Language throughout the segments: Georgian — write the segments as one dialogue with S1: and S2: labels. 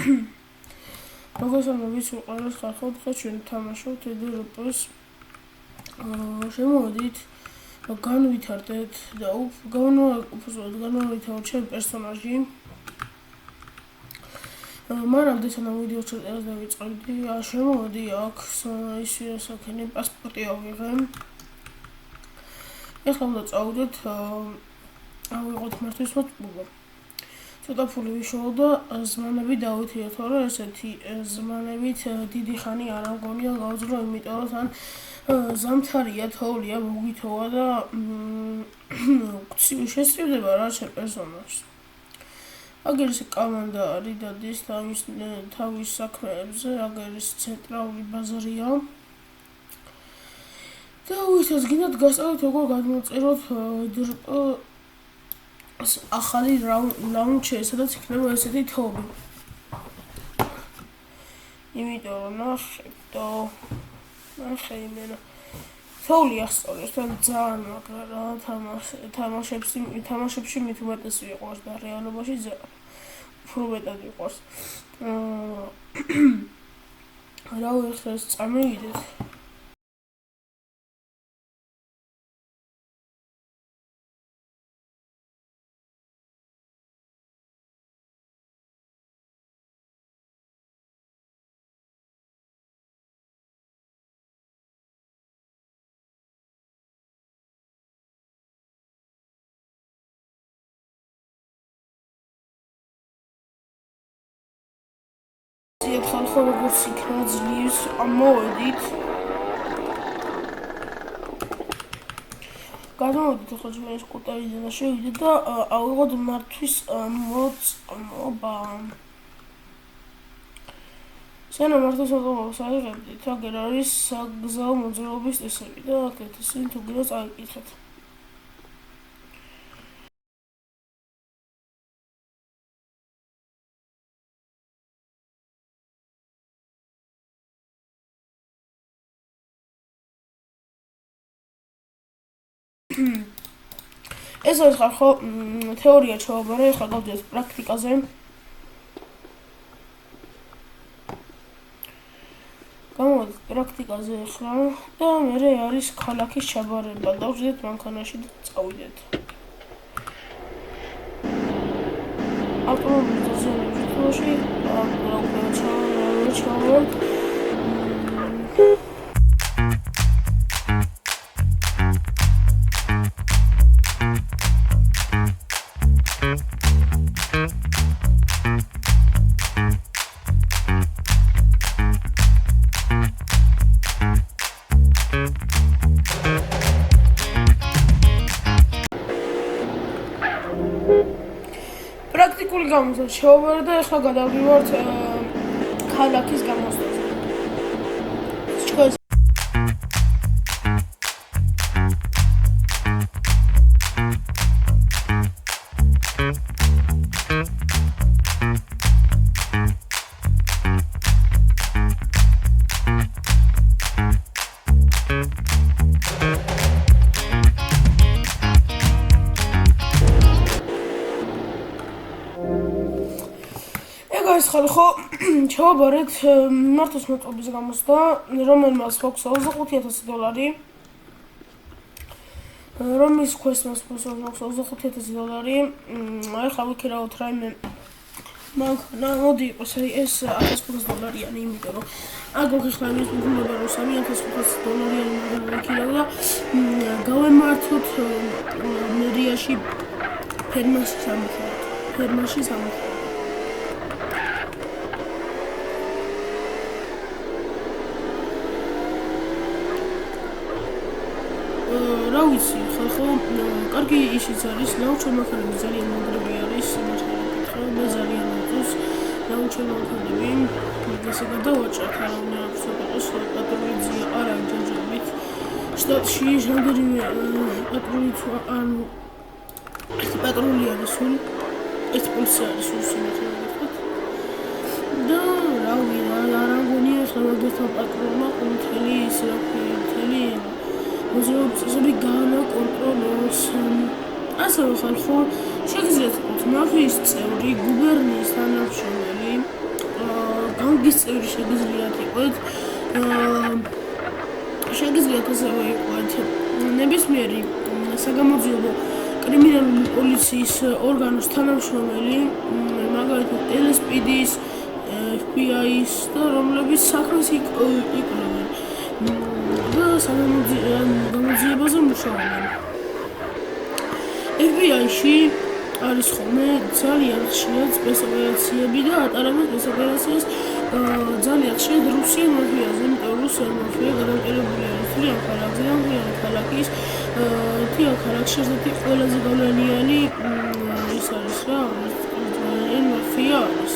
S1: როგორც ვიცი, ყველას ხალხოდ ხა ჩვენ თამაშობთ ევროპას. შემოვედით, განვითარდეთ და განვითარდეთ ჩემ პერსონაჟი. მანამდე სანამ ვიდეოს ჩაწერას დავიწყებდი, შემოვედი აქ ის საკენი პასპორტი ავიღე. ეხლა უნდა წავიდეთ, ავიღოთ მართვის მოწყობა. ცოტა ფული ვიშოვო და ზმანები დავითიოთ, თორე ესეთი ზმანებით დიდი ხანი არ ამგონია გავძრო, იმიტომ რომ თან ზამთარია, თოვლია, მოგვითოვა და შესწირდება რა შე პერსონაჟს. აგერ ეს კომანდა არის და ის თავის საქმეებზე, აგერ ეს ცენტრალური ბაზარია. და ვისაც გინდათ გასწავლეთ როგორ გადმოწეროთ ახალი launcher, სადაც იქნება ესეთი თოვი. იმიტომ რომ ნახე იმენა თოვლი ასწავლეს, თან ძალიან მაგრა რა თამაშებში მით უმეტესი ვიყვარს და რეალობაში უფრო მეტად ვიყვარს. რავი, ეხლა ეს წამივიდეთ. ხალხო როგორც იქნა ძლივს მოვედით. გადმოვედით ახლა ჩვენ ეს კუტარიდან და შევიდეთ და ავიღოთ მართვის მოწყობა. სანამ მართვის მოწყობას ავიღებდით, აგერ არის საგზაო მოძრაობის წესები და აქეთ ისინი თუ გინდა წავიკითხეთ. ეს არის ხალხო თეორია ჩავაბარე, ახლა გავდივართ პრაქტიკაზე. გამოვიდეთ პრაქტიკაზე ახლა და მერე არის ქალაქის ჩაბარება. დავждეთ მანქანაში და წავიდეთ. ავტომობილის დაზიანების დროში ჩავართ. პრაქტიკული გამოცდა შევაბარე და ახლა გადავდივართ ქალაქის გამოცდაზე. ეს ხალხო ჩავაბარეთ მართვის მოწყობის გამოცდა, რომელმაც გვაქვს $25,000, რომლის quest-მას გვაქვს $25,000. ახლა ვიქირავთ რაიმე მანქანა, მოდი იყოს ეს $1,500-იანი, იმიტომ რომ აგ ხეხლა ის მოგუნება რომ $3,500-იანი მანქანა ვიქირავ და გავემართოთ მერიაში ფერმაში სამხაროდ. რა ვიცი, ხალხო, კარგი ისიც არის, launcher მანქანები ძალიან მაგრები არის, სიმართლე და ძალიან უწუს launcher მანქანები. ესე გადავაჭრათ, არა უნდა აქვს იყოს პატრულიზია, არა ჯაჯებით. შტატში რამდენიმე პატრული არის სულ, ეს პოლიცია არის სულ სიმართლე გითხრათ. და რავი, არ ამგონია ახლა მაგასთან პატრულმა მთელი ის მთელი მოძრაობები განაკონტროლოს. ასევე ხალხო, შეგიძლიათ მაფიის წევრი, გუბერნიის თანამშრომელი, განგის წევრი შეგიძლიათ იყოთ. შეგიძლიათ ასევე იყოთ ნებისმიერი საგამოძიებო კრიმინალური პოლიციის ორგანოს თანამშრომელი, მაგალითად LSPD-ის, FBI-ის და რომლებიც საქმეს იკვლევენ და საგამოძიებაზე მუშაობენ. FBI-ში არის ხოლმე ძალიან ხშირად სპეცოპერაციები და ატარებენ სპეცოპერაციას ძალიან ხშირად რუსიან მაფიაზე, იმიტომ რუსული მაფია გადამტერებული არის თლიან ქალაქზე და მთლიანი ქალაქის თლიან ქალაქში ერთ-ერთი ყველაზე გავლენიანი ის არის რა, მაფია არის.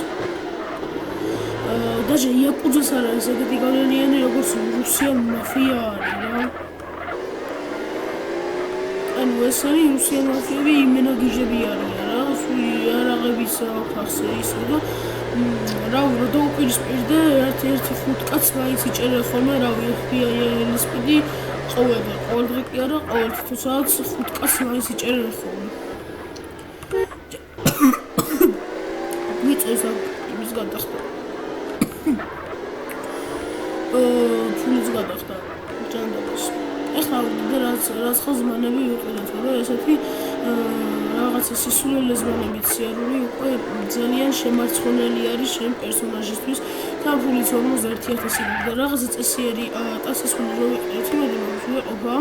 S1: Даже იაკუძას არ არის ეგეთი გავლენიანი როგორც რუსიან მაფია არის რა. ანუ ესენი რუსიან მაფიები იმენა გიჟები არიან რა, იარაღების ფახზე ისე და რა უნდა უპირისპირდე ერთ-ერთი 5 კაცს მაინც იჭერენ ხოლმე რავი FBI LSPD ყოველ დღე კი არა ყოველ თვესაც 5 კაცს მაინც იჭერენ ხოლმე. მიწეს იმის გადახდა. ფულის გადახდა ჯანდაბას. ეხლა რაც ხო ზმანები ვიყიდეთ, რომ ესეთი რაღაცა სისულელე ზმანებით სიარული უკვე ძალიან შემარცხვენელი არის შენ პერსონაჟისთვის. თან ფულიც 51,000 და რაღაცა წესიერი ტასისული რო ვიყიდეთ, იმედი მაქვს ვეყოფა.